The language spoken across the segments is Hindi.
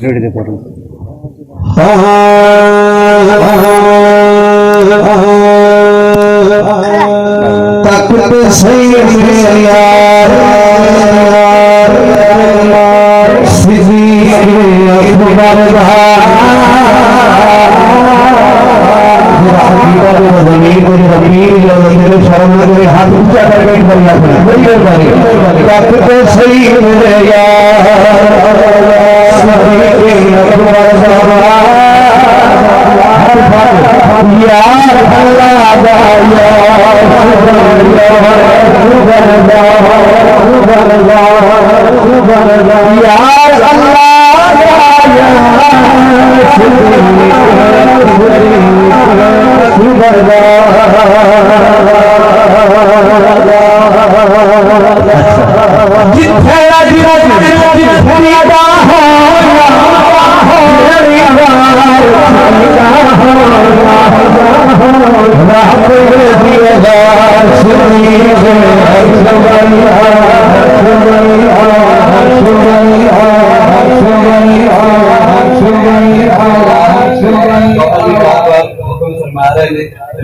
রেডিতে পড়ুন। তাকতে সৈয়দ ইয়ার সিদ্দিক আকবর हाथ ऊंचा करके ताकते सैयद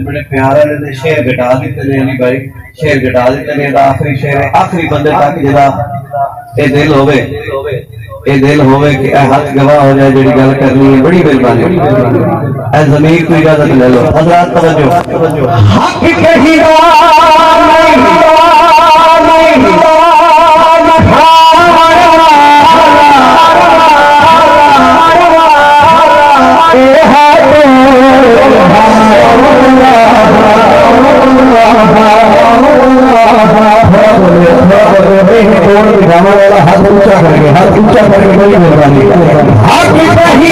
बड़े प्यारे ने शेर घटा दिते ने अली भाई शेर घटा दिते ने आखिरी शेर आखिरी बंदे तक जेड़ा ए दिल होवे कि ए हाथ गवाह हो जाए जेड़ी गल करनी है बड़ी मेहरबानी ए ज़मीर को इजाजत ले लो हज़रात तवज्जो हक कही हाथ ऊंचा करके बड़ी मेहरबानी हक कही